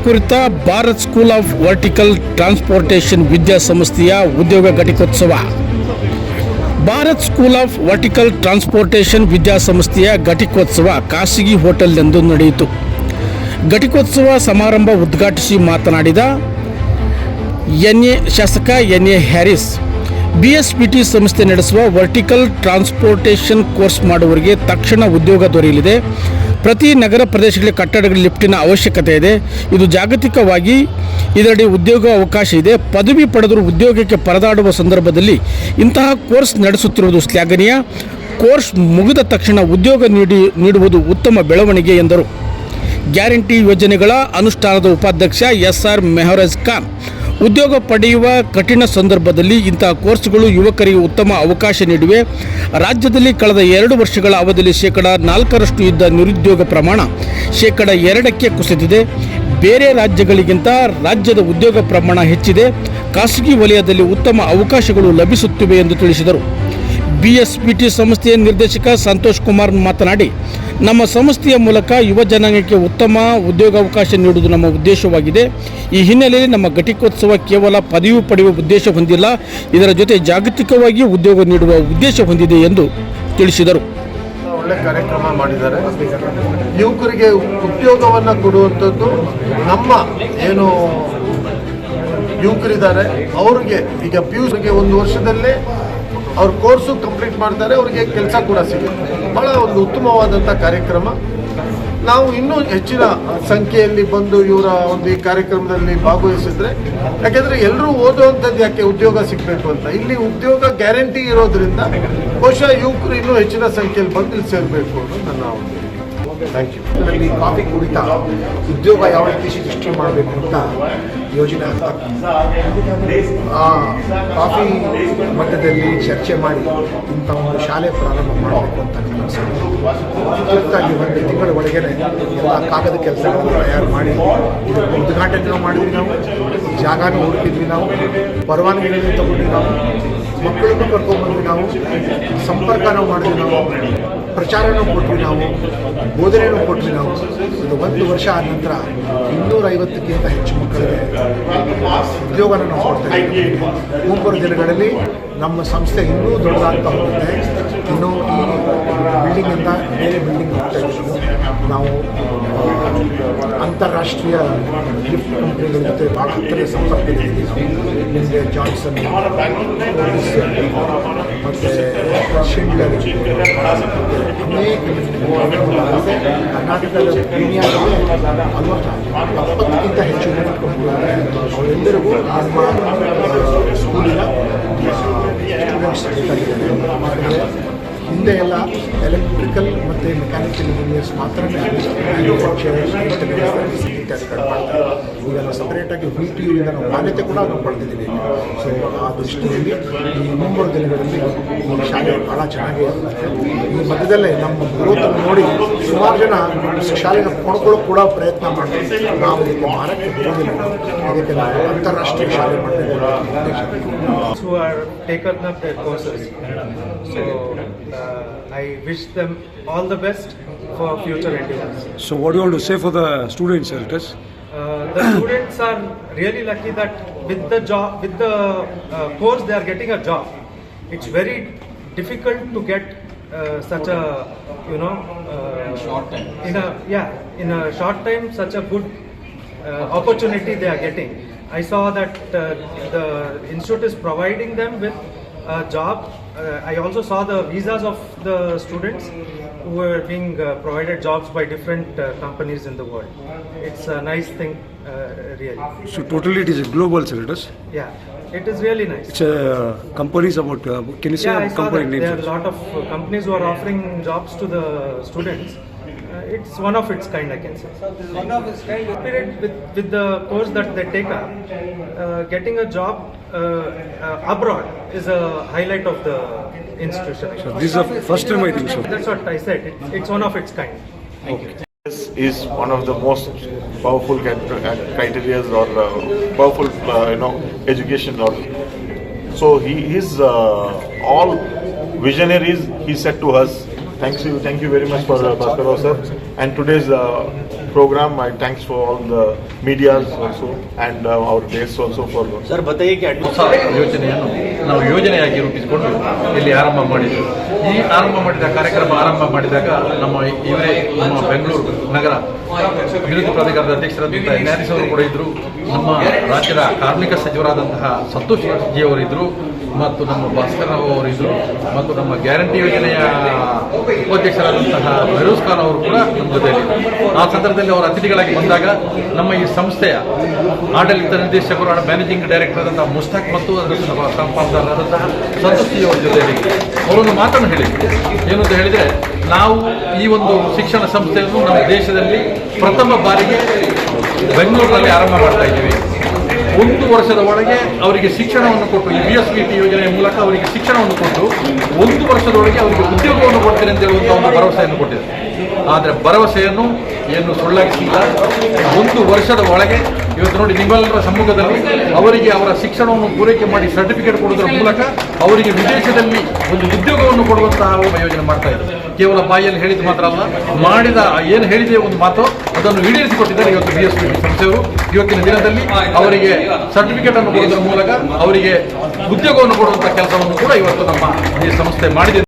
ಕುರಿತ Bharat school of vertical transportation ವಿದ್ಯಾಸಂಸ್ಥೆಯ ಉದ್ಯೋಗ ಘಟಿಕೋತ್ಸವ. Bharat school of vertical transportation ವಿದ್ಯಾಸಂಸ್ಥೆಯ ಘಟಿಕೋತ್ಸವ ಖಾಸಗಿ ಹೋಟೆಲ್ನಂದು ನಡೆಯಿತು. ಘಟಿಕೋತ್ಸವ ಸಮಾರಂಭ ಉದ್ಘಾಟಿಸಿ ಮಾತನಾಡಿದ ಶಾಸಕ ಎನ್.ಎ. ಹ್ಯಾರಿಸ್, BSPT ಸಂಸ್ಥೆ ನಡೆಸುವ ವರ್ಟಿಕಲ್ ಟ್ರಾನ್ಸ್ಪೋರ್ಟೇಷನ್ ಕೋರ್ಸ್ ಮಾಡುವವರಿಗೆ ತಕ್ಷಣ ಉದ್ಯೋಗ ದೊರೆಯಲಿದೆ. ಪ್ರತಿ ನಗರ ಪ್ರದೇಶಗಳಲ್ಲಿ ಕಟ್ಟಡಗಳ ಲಿಫ್ಟಿನ ಅವಶ್ಯಕತೆ ಇದೆ. ಇದು ಜಾಗತಿಕವಾಗಿ ಇದರಡಿ ಉದ್ಯೋಗ ಅವಕಾಶ ಇದೆ. ಪದವಿ ಪಡೆದರೂ ಉದ್ಯೋಗಕ್ಕೆ ಪರದಾಡುವ ಸಂದರ್ಭದಲ್ಲಿ ಇಂತಹ ಕೋರ್ಸ್ ನಡೆಸುತ್ತಿರುವುದು ಶ್ಲಾಘನೀಯ. ಕೋರ್ಸ್ ಮುಗಿದ ತಕ್ಷಣ ಉದ್ಯೋಗ ನೀಡುವುದು ಉತ್ತಮ ಬೆಳವಣಿಗೆ ಎಂದರು. ಗ್ಯಾರಂಟಿ ಯೋಜನೆಗಳ ಅನುಷ್ಠಾನದ ಉಪಾಧ್ಯಕ್ಷ SR ಮೆಹರಾಜ್ ಖಾನ್, ಉದ್ಯೋಗ ಪಡೆಯುವ ಕಠಿಣ ಸಂದರ್ಭದಲ್ಲಿ ಇಂತಹ ಕೋರ್ಸ್ಗಳು ಯುವಕರಿಗೆ ಉತ್ತಮ ಅವಕಾಶ ನೀಡಿವೆ. ರಾಜ್ಯದಲ್ಲಿ ಕಳೆದ 2 ವರ್ಷಗಳ ಅವಧಿಯಲ್ಲಿ 4% ಇದ್ದ ನಿರುದ್ಯೋಗ ಪ್ರಮಾಣ 2% ಕುಸಿದಿದೆ. ಬೇರೆ ರಾಜ್ಯಗಳಿಗಿಂತ ರಾಜ್ಯದ ಉದ್ಯೋಗ ಪ್ರಮಾಣ ಹೆಚ್ಚಿದೆ. ಖಾಸಗಿ ವಲಯದಲ್ಲಿ ಉತ್ತಮ ಅವಕಾಶಗಳು ಲಭಿಸುತ್ತಿವೆ ಎಂದು ತಿಳಿಸಿದರು. BSPT ಸಂಸ್ಥೆಯ ನಿರ್ದೇಶಕ ಸಂತೋಷ್ ಕುಮಾರ್ ಮಾತನಾಡಿ, ನಮ್ಮ ಸಂಸ್ಥೆಯ ಮೂಲಕ ಯುವ ಜನಾಂಗಕ್ಕೆ ಉತ್ತಮ ಉದ್ಯೋಗಾವಕಾಶ ನೀಡುವುದು ನಮ್ಮ ಉದ್ದೇಶವಾಗಿದೆ. ಈ ಹಿನ್ನೆಲೆಯಲ್ಲಿ ನಮ್ಮ ಘಟಿಕೋತ್ಸವ ಕೇವಲ ಪದವಿ ಪಡೆಯುವ ಉದ್ದೇಶ ಹೊಂದಿಲ್ಲ, ಇದರ ಜೊತೆ ಜಾಗತಿಕವಾಗಿ ಉದ್ಯೋಗ ನೀಡುವ ಉದ್ದೇಶ ಹೊಂದಿದೆ ಎಂದು ತಿಳಿಸಿದರು. ಒಳ್ಳೆ ಕಾರ್ಯಕ್ರಮ ಮಾಡಿದ್ದಾರೆ. ಯುವಕರಿಗೆ ಉದ್ಯೋಗವನ್ನು ಕೊಡುವಂಥದ್ದು ನಮ್ಮ ಏನು ಯುವಕರಿದ್ದಾರೆ ಅವ್ರಿಗೆ ಈಗ PUಗೆ 1 ವರ್ಷದಲ್ಲೇ ಅವ್ರ ಕೋರ್ಸು ಕಂಪ್ಲೀಟ್ ಮಾಡ್ತಾರೆ, ಅವರಿಗೆ ಕೆಲಸ ಕೂಡ ಸಿಗುತ್ತೆ. ಭಾಳ ಒಂದು ಉತ್ತಮವಾದಂಥ ಕಾರ್ಯಕ್ರಮ. ನಾವು ಇನ್ನೂ ಹೆಚ್ಚಿನ ಸಂಖ್ಯೆಯಲ್ಲಿ ಬಂದು ಇವರ ಒಂದು ಈ ಕಾರ್ಯಕ್ರಮದಲ್ಲಿ ಭಾಗವಹಿಸಿದ್ರೆ, ಯಾಕೆಂದರೆ ಎಲ್ಲರೂ ಓದುವಂಥದ್ದು ಯಾಕೆ ಉದ್ಯೋಗ ಸಿಗಬೇಕು ಅಂತ, ಇಲ್ಲಿ ಉದ್ಯೋಗ ಗ್ಯಾರಂಟಿ ಇರೋದ್ರಿಂದ ಬಹುಶಃ ಯುವಕರು ಇನ್ನೂ ಹೆಚ್ಚಿನ ಸಂಖ್ಯೆಯಲ್ಲಿ ಬಂದು ಇಲ್ಲಿ ಸೇರಬೇಕು ಅನ್ನೋದು ನನ್ನ ಒಂದು. Thank you. ಇದರಲ್ಲಿ ಕಾಫಿ ಕುಡಿತ ಉದ್ಯೋಗ ಯಾವ ರೀತಿ ಸೃಷ್ಟಿ ಮಾಡಬೇಕು ಅಂತ ಯೋಜನೆ ಕಾಫಿ ಮಟ್ಟದಲ್ಲಿ ಚರ್ಚೆ ಮಾಡಿ ಇಂಥ ಒಂದು ಶಾಲೆ ಪ್ರಾರಂಭ ಮಾಡಬೇಕು ಅಂತ ತುರ್ತಾಗಿ 1 ತಿಂಗಳ ಒಳಗೇನೆ ಎಲ್ಲ ಕಾಗದ ಕೆಲಸಗಳನ್ನು ತಯಾರು ಮಾಡಿ ಇದಕ್ಕೆ ಉದ್ಘಾಟನೆ ಮಾಡಿದ್ವಿ. ನಾವು ಜಾಗನೂ ಹುಡುಕಿದ್ವಿ, ನಾವು ಪರವಾನಗಿಗಳನ್ನು ತಗೊಂಡ್ವಿ, ನಾವು ಮಕ್ಕಳನ್ನು ಕರ್ಕೊಂಡ್ಬಂದ್ವಿ, ನಾವು ಸಂಪರ್ಕನೂ ಮಾಡಿದ್ವಿ, ನಾವು ಪ್ರಚಾರನೂ ಕೊಟ್ವಿ, ನಾವು ಬೋಧನೆಯೂ ಕೊಟ್ವಿ. ನಾವು ಇದು 1 ವರ್ಷ ಆದ ನಂತರ 250ಕ್ಕಿಂತ ಹೆಚ್ಚು ಮಕ್ಕಳಿಗೆ ಉದ್ಯೋಗನ ನಾವು ಕೊಡ್ತಾ ಇದ್ದೀವಿ. ಮುಂಬರುವ ದಿನಗಳಲ್ಲಿ ನಮ್ಮ ಸಂಸ್ಥೆ ಇನ್ನೂ ದೊಡ್ಡದಾಗ್ತಾ ಹೋಗುತ್ತೆ. ಇನ್ನೂ ಈ ಬಿಲ್ಡಿಂಗಿಂದ ಬೇರೆ ಬಿಲ್ಡಿಂಗ್ ಹೋಗ್ತಾ ಇದ್ದೀವಿ. ನಾವು ಅಂತಾರಾಷ್ಟ್ರೀಯ ಲಿಫ್ಟ್ ಕಂಪ್ನಿಗಳ ಜೊತೆ ಭಾಳ ಹತ್ತಿರ ಸಂಪರ್ಕದಲ್ಲಿದ್ದೀವಿ. ಹಿಂದೆ ಜಾನ್ಸನ್ ಮತ್ತು ಶಿಂಡ್ಲರ್ ಅನೇಕ ಕರ್ನಾಟಕದ ದುನಿಯಾದಲ್ಲಿ ಆಲ್ಮೋಸ್ಟ್ 70ಕ್ಕಿಂತ ಹೆಚ್ಚು ಲಿಫ್ಟ್ ಕಂಪ್ನಿಗಳು ಅವರೆಲ್ಲರಿಗೂ ನಮ್ಮ ಸ್ಕೂಲಿನ ಸ್ಟೂಡೆಂಟ್ಸ್ ಬೇಕಾಗಿದ್ದಾರೆ. ಹಿಂದೆ ಎಲ್ಲ ಎಲೆಕ್ಟ್ರಿಕಲ್ ಮತ್ತು ಮೆಕ್ಯಾನಿಕಲ್ ಇಂಜಿನಿಯರ್ಸ್ ಮಾತ್ರ ಇತ್ಯಾದಿಗಳು ಮಾಡ್ತಾರೆ. ಈಗೆಲ್ಲ ಸಪರೇಟಾಗಿ VTUವಿಂದ ನಾವು ಮಾನ್ಯತೆ ಕೂಡ ನಾವು ಪಡೆದಿದ್ದೀವಿ. ಸೊ ಆ ದೃಷ್ಟಿಯಲ್ಲಿ ಈ ಮುಂಬರುವ ದಿನಗಳಲ್ಲಿ ಈ ಶಾಲೆ ಭಾಳ ಚೆನ್ನಾಗಿ ಇರುತ್ತೆ. ಈ ಮಧ್ಯದಲ್ಲೇ ನಮ್ಮ ಗ್ರೋತನ್ನು ನೋಡಿ ಸುಮಾರು ಜನ ಶಾಲೆನ ಕೊಂಡ್ಕೊಳ್ಳೋಕೆ ಕೂಡ ಪ್ರಯತ್ನ ಮಾಡ್ತೀವಿ. ನಾವು ಇದಕ್ಕೆ ಮಾರಕ್ಕೆ ಹೋಗೋದಿಲ್ಲ, ಇದಕ್ಕೆ ನಾವು ಅಂತಾರಾಷ್ಟ್ರೀಯ ಶಾಲೆ ಮಾಡಬೇಕು. I wish them all the best for future endeavors. So what do you want to say for the students, Eltas? The students are really lucky that with the job, with the course, they are getting a job. It's very difficult to get such a, short time. In a short time, such a good opportunity they are getting. I saw that the institute is providing them with a job. I also saw the visas of the students who were being provided jobs by different companies in the world. It's a nice thing, really. So totally it is a global syllabus. Yeah, it is really nice. It's companies about, can you say I saw company that names? there are a lot of companies who are offering jobs to the students. It's one of its kind, I can say. One of its kind. With the course that they take up, getting a job abroad is a highlight of the institution. So this is the first time I think so. That's what I said. It's one of its kind. This is one of the most powerful criteria or powerful education. So he is all visionaries. He said to us Thank you very much for Bhaskar sir. And today's program, I thanks for all the medias also and our guests also for. Sir बताइए कि ಹೊಸ ಯೋಜನೆಯನ್ನು ನಾವು ಯೋಜನೆಯಾಗಿ ರೂಪಿಸಿಕೊಂಡು ಇಲ್ಲಿ ಆರಂಭ ಮಾಡಿದ್ವಿ. ಈ ಆರಂಭ ಮಾಡಿದ ಕಾರ್ಯಕ್ರಮ ಆರಂಭ ಮಾಡಿದಾಗ ನಮ್ಮ ಬೆಂಗಳೂರು ನಗರ ಅಭಿವೃದ್ಧಿ ಪ್ರಾಧಿಕಾರದ ಅಧ್ಯಕ್ಷರಾದಂತಹ ನ್ಯಾಯಾಧೀಶ ಅವರು ಕೂಡ ಇದ್ದರು, ನಮ್ಮ ರಾಜ್ಯದ ಕಾರ್ಮಿಕ ಸಚಿವರಾದಂತಹ ಸಂತೋಷ್ ಜಿ ಅವರಿದ್ದರು, ಮತ್ತು ನಮ್ಮ ಭಾಸ್ಕರ್ ರಾವ್ ಅವರಿದ್ದರು, ಮತ್ತು ನಮ್ಮ ಗ್ಯಾರಂಟಿ ಯೋಜನೆಯ ಉಪಾಧ್ಯಕ್ಷರಾದಂತಹ ಫಿರೋಜ್ ಖಾನ್ ಅವರು ಕೂಡ ನಮ್ಮ ಜೊತೆಯಲ್ಲಿದ್ದರು. ಆ ಸಂದರ್ಭದಲ್ಲಿ ಅವರ ಅತಿಥಿಗಳಾಗಿ ಬಂದಾಗ ನಮ್ಮ ಈ ಸಂಸ್ಥೆಯ ಆಡಳಿತ ನಿರ್ದೇಶಕರು ಮ್ಯಾನೇಜಿಂಗ್ ಡೈರೆಕ್ಟರ್ ಆದಂತಹ ಮುಸ್ತಾಕ್ ಮತ್ತು ಅದರ ಸಂಪಾದಕರಾದಂತಹ ಸಂತೋಷ್ ಜಿ ಅವರ ಜೊತೆಯಲ್ಲಿ ಅವರೊಂದು ಮಾತನ್ನು ಹೇಳಿದರು. ಏನು ಅಂತ ಹೇಳಿದರೆ, ನಾವು ಈ ಒಂದು ಶಿಕ್ಷಣ ಸಂಸ್ಥೆಯನ್ನು ನಮ್ಮ ದೇಶದಲ್ಲಿ ಪ್ರಥಮ ಬಾರಿಗೆ ಬೆಂಗಳೂರಿನಲ್ಲಿ ಆರಂಭ ಮಾಡ್ತಾ ಇದ್ದೀವಿ. 1 ವರ್ಷದ ಒಳಗೆ ಅವರಿಗೆ ಶಿಕ್ಷಣವನ್ನು ಕೊಟ್ಟು, ಈ BSVT ಯೋಜನೆಯ ಮೂಲಕ ಅವರಿಗೆ ಶಿಕ್ಷಣವನ್ನು ಕೊಟ್ಟು 1 ವರ್ಷದೊಳಗೆ ಅವರಿಗೆ ಉದ್ಯೋಗವನ್ನು ಕೊಡ್ತೇನೆ ಅಂತ ಹೇಳುವಂಥ ಒಂದು ಭರವಸೆಯನ್ನು ಕೊಟ್ಟಿದೆ. ಆದರೆ ಭರವಸೆಯನ್ನು ಏನು ಸುಳ್ಳಾಗಿಸಿಲ್ಲ. 1 ವರ್ಷದ ಒಳಗೆ ಇವತ್ತು ನೋಡಿ, ನಿಮ್ಮೆಲ್ಲರ ಸಮ್ಮುಖದಲ್ಲಿ ಅವರಿಗೆ ಅವರ ಶಿಕ್ಷಣವನ್ನು ಪೂರೈಕೆ ಮಾಡಿ ಸರ್ಟಿಫಿಕೇಟ್ ಕೊಡುವುದರ ಮೂಲಕ ಅವರಿಗೆ ವಿದೇಶದಲ್ಲಿ ಒಂದು ಉದ್ಯೋಗವನ್ನು ಕೊಡುವಂತಹ ಒಬ್ಬ ಯೋಜನೆ ಮಾಡ್ತಾ ಇದ್ದಾರೆ. ಕೇವಲ ಬಾಯಲ್ಲಿ ಹೇಳಿದ್ದು ಮಾತ್ರ ಅಲ್ಲ, ಮಾಡಿದ ಏನು ಹೇಳಿದೆ ಒಂದು ಮಾತು ಅದನ್ನು ಈಡೇರಿಸಿಕೊಟ್ಟಿದ್ದಾರೆ ಇವತ್ತು BSVT ಸಂಸ್ಥೆಯವರು. ಇವತ್ತಿನ ದಿನದಲ್ಲಿ ಅವರಿಗೆ ಸರ್ಟಿಫಿಕೇಟ್ ಅನ್ನು ಕೊಡುವುದರ ಮೂಲಕ ಅವರಿಗೆ ಉದ್ಯೋಗವನ್ನು ಕೊಡುವಂತಹ ಕೆಲಸವನ್ನು ಕೂಡ ಇವತ್ತು ನಮ್ಮ ಈ ಸಂಸ್ಥೆ ಮಾಡಿದೆ.